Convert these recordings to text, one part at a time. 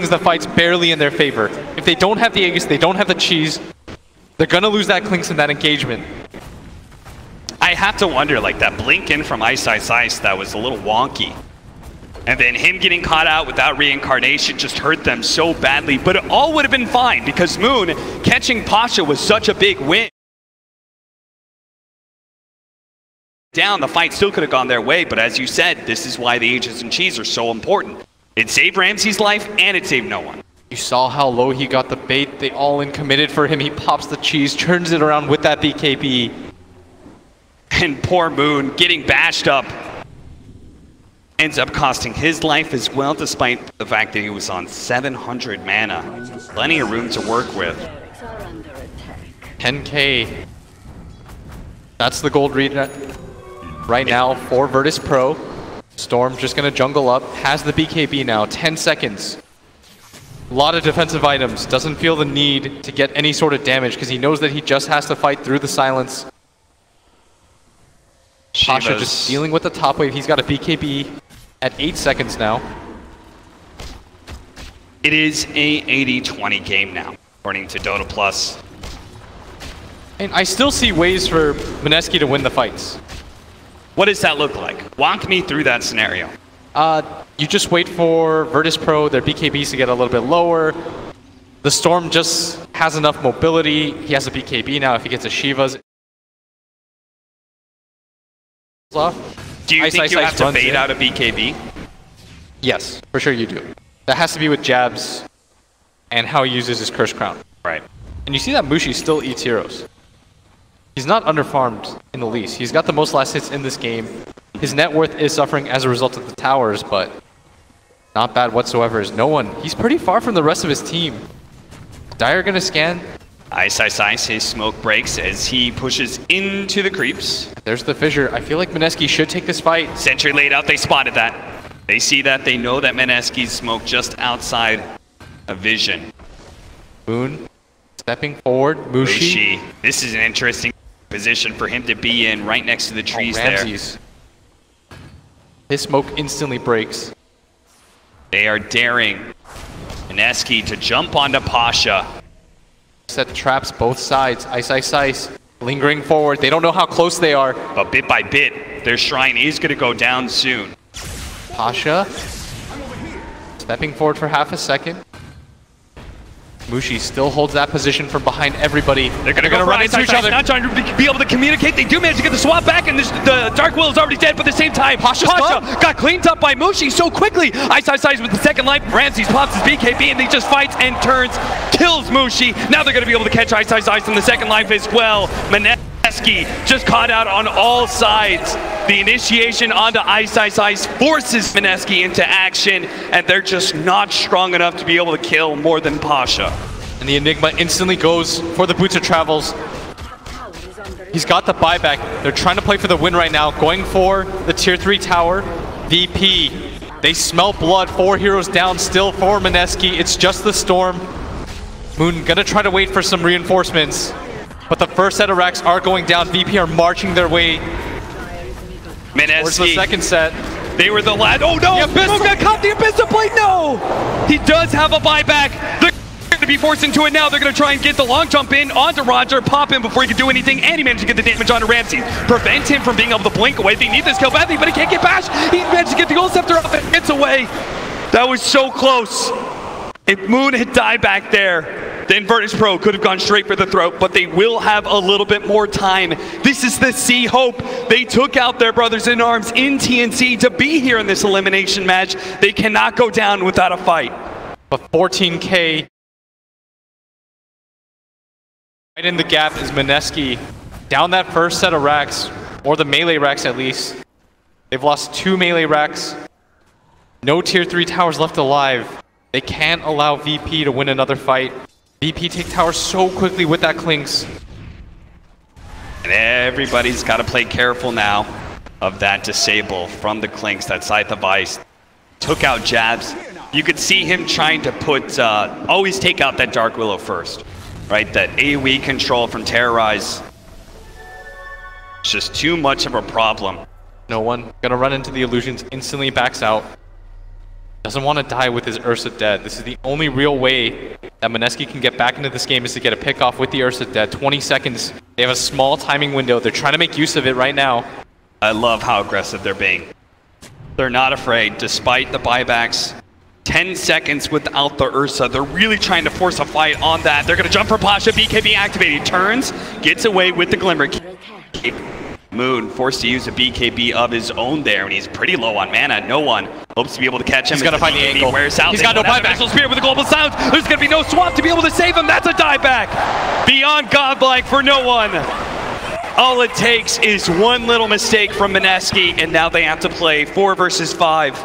the fight's barely in their favor. If they don't have the Aegis, they don't have the cheese, they're gonna lose that Clinks in that engagement. I have to wonder, like that blink in from Ice that was a little wonky. And then him getting caught out without reincarnation just hurt them so badly. But it all would have been fine because Moon catching Pasha was such a big win. Down, the fight still could have gone their way, but as you said, this is why the Aegis and cheese are so important. It saved Ramsey's life, and it saved no one. You saw how low he got the bait. They all in committed for him. He pops the cheese, turns it around with that BKB. And poor Moon getting bashed up. Ends up costing his life as well, despite the fact that he was on 700 mana. Plenty of room to work with. 10K. That's the gold read right now for Virtus.pro. Storm just going to jungle up. Has the BKB now. 10 seconds. A lot of defensive items. Doesn't feel the need to get any sort of damage because he knows that he just has to fight through the silence. Pasha just dealing with the top wave. He's got a BKB at 8 seconds now. It is a 80-20 game now, according to Dota Plus. And I still see ways for Mineski to win the fights. What does that look like? Walk me through that scenario. You just wait for Virtus.pro, their BKBs to get a little bit lower. The Storm just has enough mobility. He has a BKB now if he gets a Shiva's. Do you think you have to bait out a BKB? Yes, for sure you do. That has to be with jabs and how he uses his Curse Crown. Right. And you see that Mushi still eats heroes. He's not underfarmed in the least. He's got the most last hits in this game. His net worth is suffering as a result of the towers, but not bad whatsoever. Is no one. He's pretty far from the rest of his team. Dire gonna scan. Ice, his smoke breaks as he pushes into the creeps. There's the fissure. I feel like Mineski should take this fight. Sentry laid out, they spotted that. They see that, they know that Mineski's smoke just outside of vision. Moon stepping forward, Mushi. This is an interesting position for him to be in, right next to the trees there. His smoke instantly breaks. They are daring Mineski to jump onto Pasha. Set traps both sides. Ice. Lingering forward. They don't know how close they are. But bit by bit, their shrine is going to go down soon. Pasha stepping forward for half a second. Mushi still holds that position from behind everybody. They're going to run into each other. Not trying to be able to communicate. They do manage to get the swap back, and the Dark Will is already dead, but at the same time, Pasha got cleaned up by Mushi so quickly. Ice with the second life. Ramses pops his BKB, and he just fights and turns, kills Mushi. Now they're going to be able to catch Ice in the second life as well. Mineski just caught out on all sides. The initiation onto Ice forces Mineski into action, and they're just not strong enough to be able to kill more than Pasha. And the Enigma instantly goes for the Boots of Travels. He's got the buyback. They're trying to play for the win right now, going for the tier 3 tower. VP, they smell blood. 4 heroes down still for Mineski. It's just the Storm. Moon gonna try to wait for some reinforcements. But the first set of racks are going down. VP are marching their way towards the second set. They were the last. Oh no! Moon got caught the Abyssal Blade. No! He does have a buyback. They're going to be forced into it now. They're going to try and get the long jump in onto Roger, pop him before he can do anything, and he managed to get the damage onto Ramsey. Prevent him from being able to blink away. They need this kill badly, but he can't get bashed. He managed to get the Gold Scepter off and gets away. That was so close. If Moon had died back there, then Virtus.pro could have gone straight for the throat, but they will have a little bit more time. This is the Sea Hope. They took out their brothers in arms in TNC to be here in this elimination match. They cannot go down without a fight. But 14K. Right in the gap is Mineski. Down that first set of racks, or the melee racks at least. They've lost 2 melee racks. No tier 3 towers left alive. They can't allow VP to win another fight. VP take tower so quickly with that Clinks. And everybody's got to play careful now of that disable from the Clinks, that Scythe of Ice. Took out jabs. You could see him trying to put, always take out that Dark Willow first, right? That AoE control from Terrorize. It's just too much of a problem. No one gonna run into the illusions, instantly backs out. Doesn't want to die with his Ursa dead. This is the only real way that Mineski can get back into this game, is to get a pick off with the Ursa dead. 20 seconds. They have a small timing window. They're trying to make use of it right now. I love how aggressive they're being. They're not afraid, despite the buybacks. 10 seconds without the Ursa. They're really trying to force a fight on that. They're going to jump for Pasha. BKB activated. Turns, gets away with the Glimmer. Moon forced to use a BKB of his own there, and he's pretty low on mana. No one hopes to be able to catch him. He's got to find the angle. He's got no buyback. Spirit with the global silence. There's going to be no swap to be able to save him. That's a dieback. Beyond godlike for no one. All it takes is one little mistake from Mineski, and now they have to play 4 versus 5.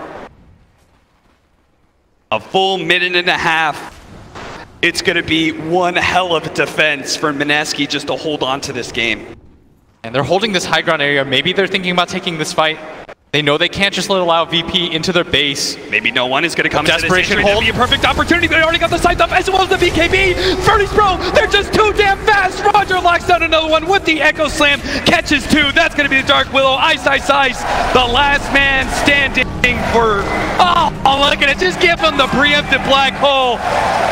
A full minute and a half. It's going to be one hell of a defense for Mineski just to hold on to this game. And they're holding this high ground area. Maybe they're thinking about taking this fight. They know they can't just allow VP into their base. Maybe no one is going to come into this Desperation victory. hold. That'd be a perfect opportunity. They already got the sights up, as well as the BKB. Virtus.pro, they're just too damn fast. Roger locks down another one with the Echo Slam. Catches 2. That's going to be the Dark Willow. Ice. The last man standing for... Oh, look at it. Just give him the preemptive black hole.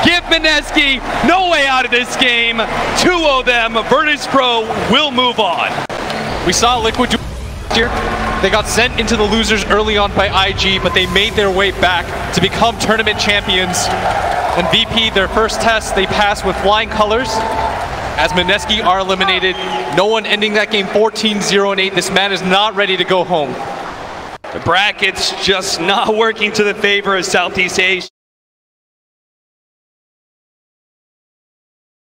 Give Mineski no way out of this game. 2-0 them. Virtus.pro will move on. We saw Liquid do here. They got sent into the losers early on by IG, but they made their way back to become tournament champions. And VP, their first test, they passed with flying colors. As Mineski are eliminated, no one ending that game 14-0-8. This man is not ready to go home. The bracket's just not working to the favor of Southeast Asia.